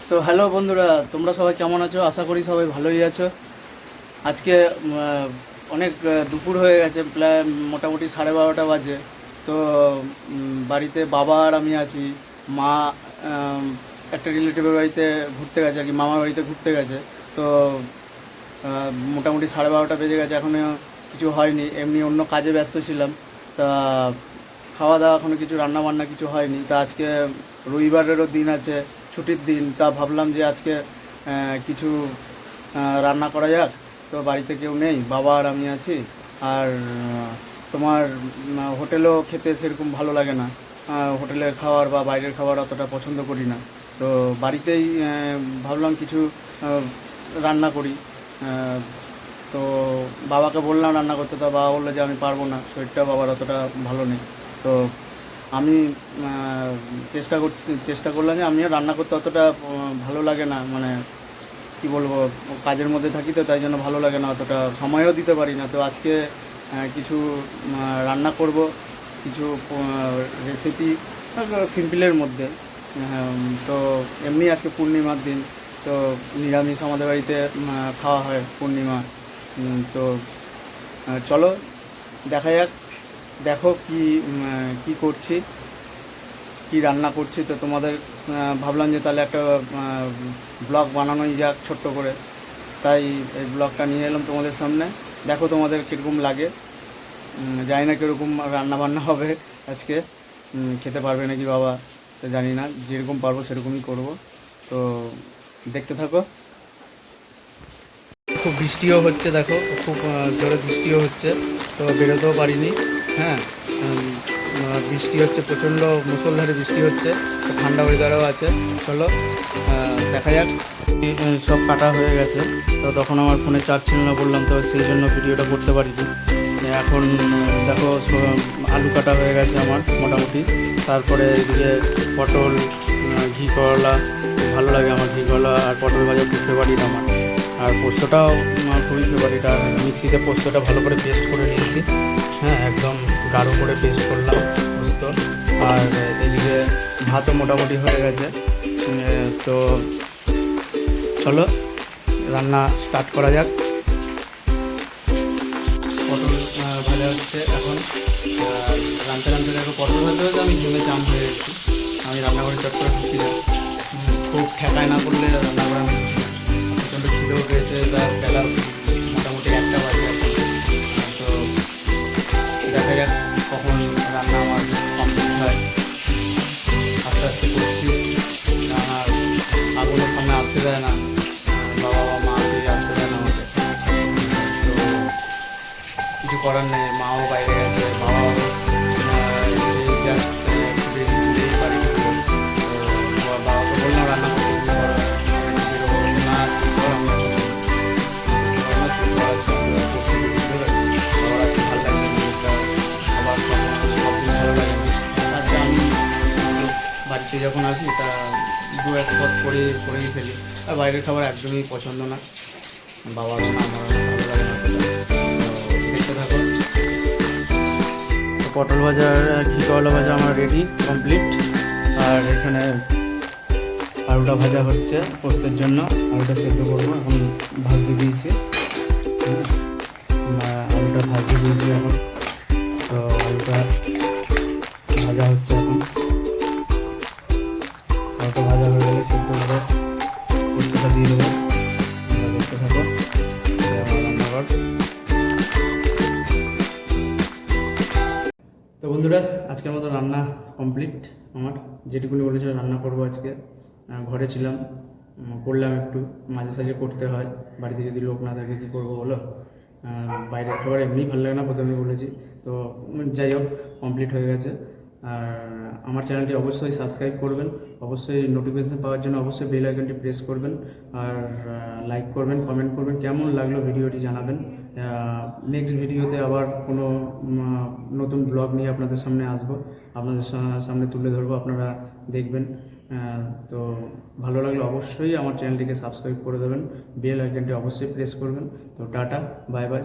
তো হ্যালো বন্ধুরা, তোমরা সবাই কেমন আছো? আশা করি সবাই ভালোই আছো। আজকে অনেক দুপুর হয়ে গেছে, প্রায় মোটামুটি 12:30 বাজে। তো বাড়িতে বাবা আর আমি আছি। মা একটা রিলেটিভের বাড়িতে ঘুরতে গেছে আর কি, মামার বাড়িতে ঘুরতে গেছে। তো মোটামুটি 12:30 বেজে গেছে, এখনও কিছু হয়নি, এমনি অন্য কাজে ব্যস্ত ছিলাম। তা খাওয়া দাওয়া এখনও কিছু রান্না বান্না কিছু হয়নি। তা আজকে রবিবারেরও দিন আছে, ছুটির দিন। তা ভাবলাম যে আজকে কিছু রান্না করা যাক। তো বাড়িতে কেউ নেই, বাবা আর আমি আছি। আর তোমার হোটেলেও খেতে সেরকম ভালো লাগে না, হোটেলের খাবার বা বাইরের খাবার অতটা পছন্দ করি না। তো বাড়িতেই ভাবলাম কিছু রান্না করি। আহ, তো বাবাকে বললাম রান্না করতে, তো বাবা বললো যে আমি পারবো না, শরীরটা বাবার অতটা ভালো নেই। তো আমি চেষ্টা করলাম যে আমিও রান্না করতে অতটা ভালো লাগে না, মানে কি বলবো, কাজের মধ্যে থাকি, তো তাই জন্য ভালো লাগে না, অতটা সময়ও দিতে পারি না। তো আজকে কিছু রান্না করব, কিছু রেসিপি সিম্পলের মধ্যে। তো এমনি আজকে পূর্ণিমার দিন, তো নিরামিষ আমাদের বাড়িতে খাওয়া হয় পূর্ণিমা। তো চলো দেখা যাক, দেখো কি কি করছি, কি রান্না করছি। তো তোমাদের ভাবলাম যে তাহলে একটা ব্লগ বানানোই যাক ছোট্ট করে। তাই এই ব্লগটা নিয়ে এলাম তোমাদের সামনে। দেখো তোমাদের কীরকম লাগে। জানি না কীরকম রান্না বান্না হবে আজকে, খেতে পারবে নাকি বাবা, তো জানি না, যেরকম পারবো সেরকমই করব। তো দেখতে থাকো। খুব বৃষ্টিও হচ্ছে, দেখো খুব জোরে বৃষ্টিও হচ্ছে, তো বেরোতেও পারিনি। হ্যাঁ, বৃষ্টি হচ্ছে, প্রচণ্ড মুষলধারে বৃষ্টি হচ্ছে, তো ঠান্ডা ওয়েদারও আছে। চলো দেখা যাক। সব কাটা হয়ে গেছে, তো তখন আমার ফোনে চার্জ ছিল না বললাম, তো সেই জন্য ভিডিওটা করতে পারিনি। এখন দেখো আলু কাটা হয়ে গেছে আমার মোটামুটি। তারপরে এদিকে পটল, ঘি করলা, খুব ভালো লাগে আমার ঘি করলা আর পটল ভাজা, খুব ফেভারিট আমার। আর পোস্তটাও আমার খুবই ফেভারিট। আর মিক্সিতে পোস্তটা ভালো করে পেস্ট করে নিয়েছি, হ্যাঁ একদম গাঢ় করে পেস্ট করলাম পোস্ত। আর এদিকে ভাতও মোটামুটি হয়ে গেছে। তো চলো রান্না স্টার্ট করা যাক। পটল ভাজা হচ্ছে এখন। রান্না রান্না দেখো, পটল ভাজা হচ্ছে, আমি ঘেমে চাম হয়ে গেছি। আমি রান্না করে চট করে ঢুকি যাই, খুব ঠেকায় না করলে রান্না করে আমি ঢুকি না। প্রচণ্ড খিদেও পেয়েছে, তার বেলা মোটামুটি 1টা বাজে এখন। তো দেখা যাক কখন রান্না আমার কমপ্লিট হয়। আস্তে আস্তে করছি, আমার আগুনের সামনে আসতে দেয় না, বাবা বা মা দিয়ে আসতে দেয় না আমাকে। তো কিছু করার নেই, মাও বাইরে গেছে, বাবাও জাস্ট বেরিয়েছিল এই বাড়ি থেকে। তো বাবাকে বললাম রান্না করতে, কিছু করার না, কি কর, আমি এখন কিছু করার ছিল করছি ধরে। বাবার আজকে ভালো লাগছে জিনিসটা, আবার সব দিন ভালো লাগে না। আজকে আমি বাড়িতে যখন আসি তা দু এক পথ করেই ফেলি। আর বাইরের খাবার একদমই পছন্দ না, বাবারও না আমারও না, ভালো লাগে না অতটা। তো দেখতে থাকো। তো পটল ভাজা আর ঘি করলা ভাজা আমার রেডি কমপ্লিট। আর এখানে আলুটা ভাজা হচ্ছে পোস্তের জন্য, আলুটা সেদ্ধ করবো এখন, ভাজতে দিয়েছি। আলুটা ভাজতে দিয়েছি এখন। তো আলুটা ভাজা হচ্ছে এখন, আলুটা ভাজা হয়ে গেলে সেদ্ধ করে পোস্তটা দিয়ে দেবো। দেখতে থাকো আমার রান্নাঘর। তো বন্ধুরা, আজকের মতো রান্না কমপ্লিট আমার। যেটুকুনি বলেছিল রান্না করবো আজকে, ঘরে ছিলাম, করলাম একটু, মাঝে সাঝে করতে হয়, বাড়িতে যদি লোক না থাকে কী করবো বলো। বাইরের খাবার এমনিই ভালো লাগে না, প্রথমে বলেছি। তো যাই হোক, কমপ্লিট হয়ে গেছে। আর আমার চ্যানেলটি অবশ্যই সাবস্ক্রাইব করবেন, অবশ্যই নোটিফিকেশান পাওয়ার জন্য অবশ্যই বেল আইকনটি প্রেস করবেন। আর লাইক করবেন, কমেন্ট করবেন, কেমন লাগলো ভিডিওটি জানাবেন। নেক্সট ভিডিওতে আবার কোনো নতুন ব্লগ নিয়ে আপনাদের সামনে আসবো, আপনাদের সামনে তুলে ধরবো, আপনারা দেখবেন। তো ভালো লাগলে অবশ্যই আমার চ্যানেলটিকে সাবস্ক্রাইব করে দেবেন, বেল আইকনটি অবশ্যই প্রেস করবেন। তো টাটা, বাই বাই।